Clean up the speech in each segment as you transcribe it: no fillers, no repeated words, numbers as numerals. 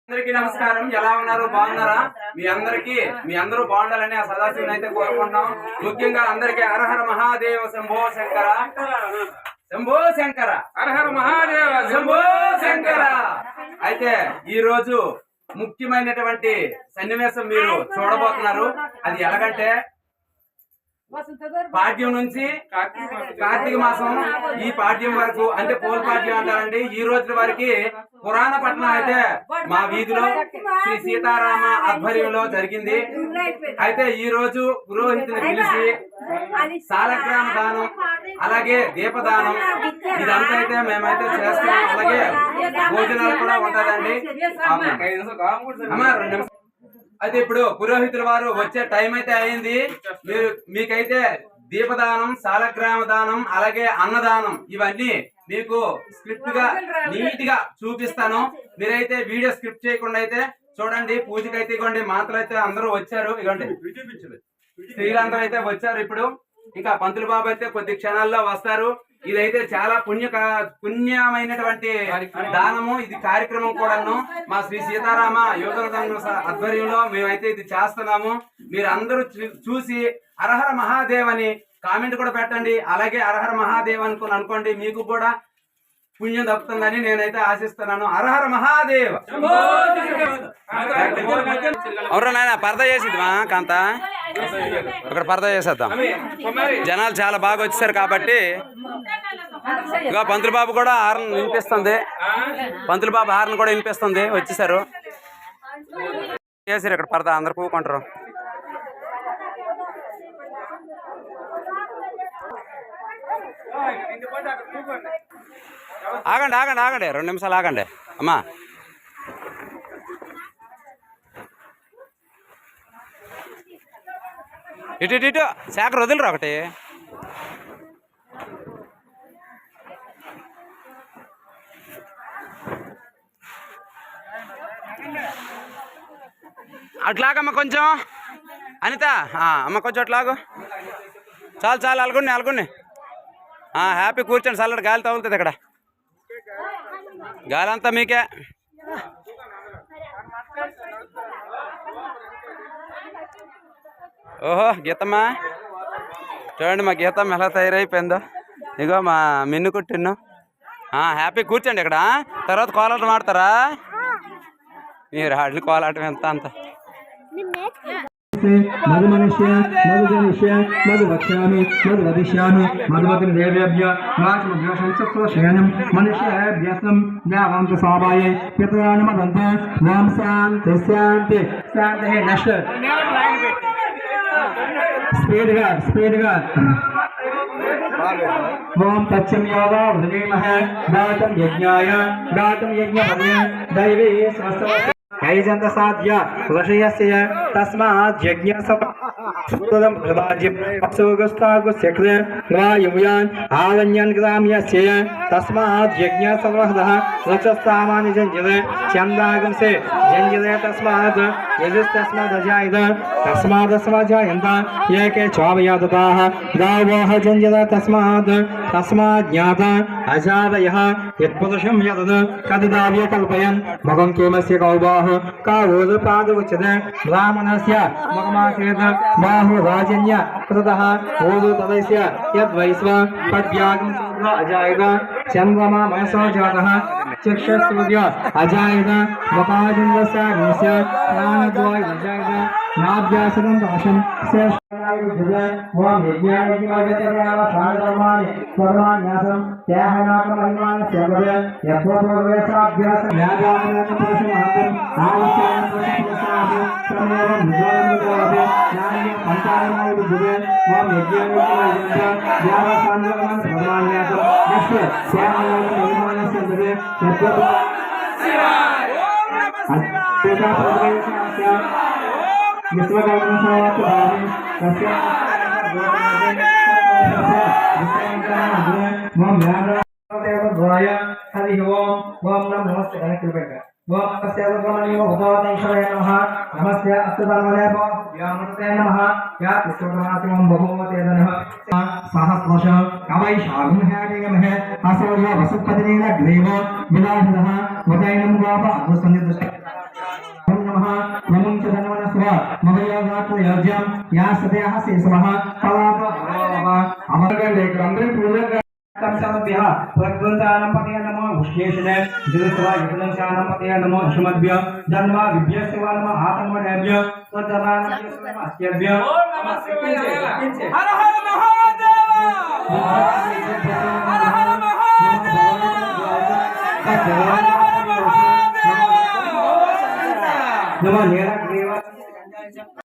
అందరికీ నమస్కారం. ఎలా ఉన్నారు? బాగున్నారా? మీ అందరూ బాగుండాలని ఆ సదాశివుని అయితే కోరుకుంటున్నాం. ముఖ్యంగా అందరికీ హరహర మహాదేవ శంభో శంకర, శంభో శంకర, హరహర మహాదేవ శంభో శంకర. అయితే ఈ రోజు ముఖ్యమైనటువంటి సన్నివేశం మీరు చూడబోతున్నారు. అది ఎలాగంటే పాడ్యం నుంచి కార్తీక మాసం ఈ పాడ్యం వరకు అంటే పోల్ పాడ్యం అంటారండి. ఈ రోజు వరకు పురాణ పట్నం అయితే మా వీధిలో శ్రీ సీతారామ ఆధ్వర్యంలో జరిగింది. అయితే ఈ రోజు పురోహితుని పిలిచి సాలగ్రామ దానం అలాగే దీపదానం ఇదంతా అయితే మేమైతే చేస్తున్నాం. అలాగే భోజనాలు కూడా ఉంటదండి. అయితే ఇప్పుడు పురోహితుల వారు వచ్చే టైం అయితే అయింది. మీకైతే దీపదానం, సాలగ్రామ దానం అలాగే అన్నదానం ఇవన్నీ మీకు స్క్రిప్ట్ గా నీట్ గా చూపిస్తాను. మీరైతే వీడియో స్క్రిప్ట్ చేయకుండా అయితే చూడండి. పూజకైతే ఇవ్వండి మాత్రం అయితే అందరూ వచ్చారు. ఇవ్వండి స్త్రీలందరూ అయితే వచ్చారు. ఇప్పుడు ఇంకా పంతులు బాబు అయితే కొద్ది క్షణాల్లో వస్తారు. ఇదైతే చాలా పుణ్యమైనటువంటి దానము. ఇది కార్యక్రమం కూడాను మా శ్రీ సీతారామ యోధన ఆధ్వర్యంలో మేమైతే ఇది చేస్తున్నాము. మీరు అందరూ చూసి హరహర మహాదేవ్ అని కామెంట్ కూడా పెట్టండి. అలాగే హరహర మహాదేవ్ అనుకోండి, మీకు కూడా పుణ్యం దక్కుతుందని నేనైతే ఆశిస్తున్నాను. హరహర మహాదేవ్. ఎవరు నాయన పరదా చేసిద్దామా కాంత? ఇక్కడ పరదా చేసేద్దాం. జనాలు చాలా బాగా వచ్చేసారు కాబట్టి ఇక పంతులు బాబు కూడా హార్న్ వినిపిస్తుంది. పంతులు బాబు హార్న్ కూడా వినిపిస్తుంది. వచ్చేసారు చేసారు ఇక్కడ పరదా. అందరు పూకుంటారు. ఆగండి ఆగండి ఆగండి 2 నిమిషాలు ఆగండి అమ్మా. ఇటు ఇటు ఇటు శాఖ వదిలిరా ఒకటి. అట్లాగమ్మ కొంచెం అనిత అమ్మ కొంచెం అట్లాగు. చాలు చాలు అలుగుని హ్యాపీ కూర్చోండి. చల్లటి గాలి తగులుతుంది ఇక్కడ. గాలి అంతా మీకే. ఓహో గీతమ్మా చూడండి, మా గీతమ్మ ఎలా తయారైపోయిందో. ఇగో మా మిన్ను కుట్టిన్ను. హ్యాపీ కూర్చోండి ఇక్కడ. తర్వాత కోలాటం ఆడతారా మీరు? ఆడలు కోలాటం ఎంత అంత मधु मनुष्य मधु जनिष्य मधु वक्ष्यामि मधु वदिष्यामि मधुमति देवेभ्य वाचमभ्यशंसत्वशयनं मनुष्यभ्यस्तं यावन्त स्वाभाये पितॄन् मदन्त वां शान्ति शान्ति शान्तिः नष्ट स्पीड गा ओम तच्चम योगा वृणीमः दातुं यज्ञपदे दैवी स्वस्ति ऐजन्त साध्य वशयस्य तस्मात् यज्ञसपदं प्रदाज्यं अप्सोगस्तागुस्यक्र वायुयान् आलन्यन् ग्राम्यस्य तस्मात् यज्ञसवहदः रचस्तामानि जञ्जले चन्दागंसे जञ्जले तस्मात् यजुस्तस्मादजायत तस्मादस्माजायन्त एके चोभयादताः गावोः जञ्जल तस्मात् ज्ञात अजावयः यत्पुरुषं यदत् कददाव्य कल्पयन् मगं केमस्य कौबाः कावोदपाद उच्यते ब्राह्मणस्य मगमासेत बाहुराजन्य कृतः ओदु तदस्य यद्वैश्व तद्व्यागं सूर्य अजायत चन्द्रमा मनसो जातः चक्षुसूर्य अजायत मकाजन्दस्य प्राणद्वय अजायत नाभ्यासनं दोषं ओम यज्ञायज्ञायतयावसानधर्माणि कर्माण्यासं त्याहनाकमहिमानस्य भवे यत्त्वप्रवेशाभ्यास ज्ञानानपुरुषमहन्तम् आविष्यानपुरुषपुरुषाभि तमेव निजोन्मुदोऽभि ज्ञानीय पञ्चायनायुर्भुवे ओम यज्ञायज्ञायतयावसानधर्माणि कर्माण्यासं यस्य त्याहनाकमहिमानस्य भवे यत्त्वप्रवेशाभ्यास विश्वकर्मसायत भावे तस्य ओम देवद्वाय हरि ओम नमस्ते गणकृपेण ओम नमस्ते भगवानियो भगवतेश्वराय नमः नमस्ते अस्तुतमने व्यामते नमः या विश्वकर्मासिमं बहुमते नमः सहस्रश कवै शागुंहादेमः असौर्य वसुपतिनेन ग्रेव विलासः वदैनं गोप अनुसन्निधि మమయోగాత్మ యోజ్యం యా సదేహ శేషమః పలాప అమరగండే ఇక్కడ అందరూ పూజ तमसमभ्यः प्रकृतानां पतये नमो विश्लेषणे दिवसवा युगदंशानां पतये नमो शुमभ्य जन्मा विभ्यस्वा नमः आत्मनेभ्य स्वधर्मानां अस्यभ्य ओम नमः शिवाय हर हर महादेव हर हर महादेव हर हर महादेव नमः नीलग्रीव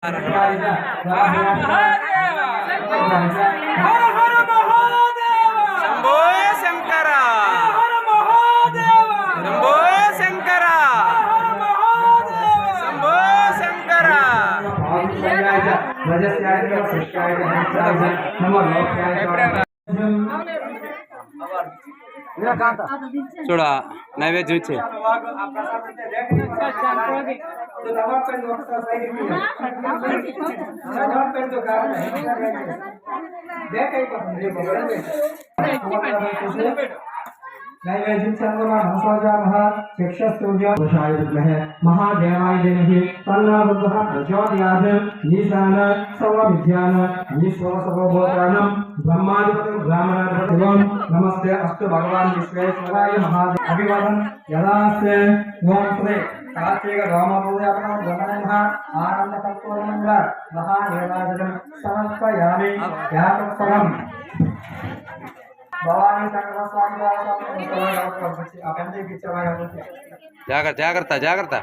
हर हर शंभो शंकर शंभो शंकर शंभो शंकर చూడ నైవేద్యం ఇచ్చి नैवेद्यं संगमा हंसोजामः चक्षुस्तुभ्यो वशाय विद्महे महादेवाय धीमहि तन्नो रुद्रः प्रचोदयात् ईशान सर्वविद्यान ईश्वरसर्वभूतानां ब्रह्माधिपतिं ब्राह्मणाधिपतिं नमस्ते अस्तु भगवान् विश्वेश्वराय महादेव अभिवादन यदास्ते ओम श्री कार्तिक रामपूजापनं गमनः आनन्दकल्पवनंग महादेवाजनं समर्पयामि यातत्फलम् జాగ్రత్త జాగ్రత్త జాగ్రత్త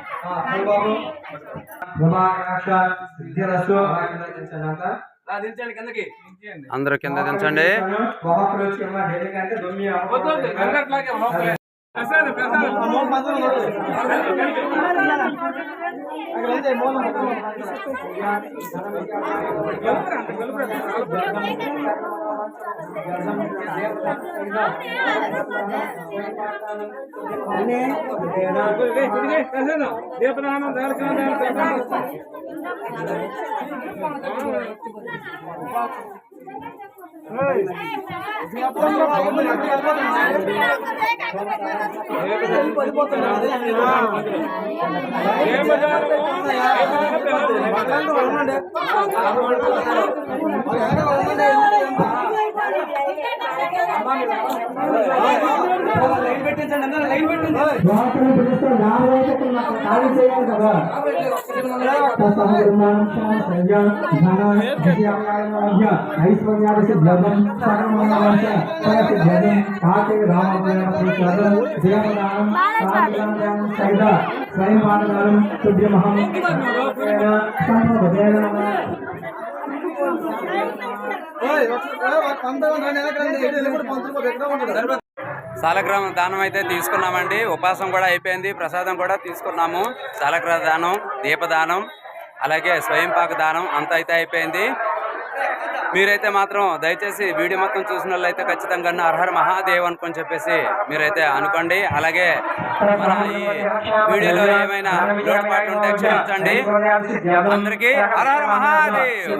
అందరూ కింద దించండి సాలగ్రామ దానం అయితే తీసుకున్నామండి. ఉపాసం కూడా అయిపోయింది, ప్రసాదం కూడా తీసుకున్నాము. సాలగ్రామ దానం, దీపదానం, అలాగే స్వయంపాక దానం అంతా అయితే అయిపోయింది. మీరైతే మాత్రం దయచేసి వీడియో మొత్తం చూసిన వాళ్ళైతే ఖచ్చితంగా హరహర మహాదేవ్ అనుకొని చెప్పేసి మీరైతే అనుకోండి. అలాగే మన ఈ వీడియోలో ఏమైనా లోటుపాట్లు ఉంటే క్షమించండి. అందరికీ హరహర మహాదేవ్.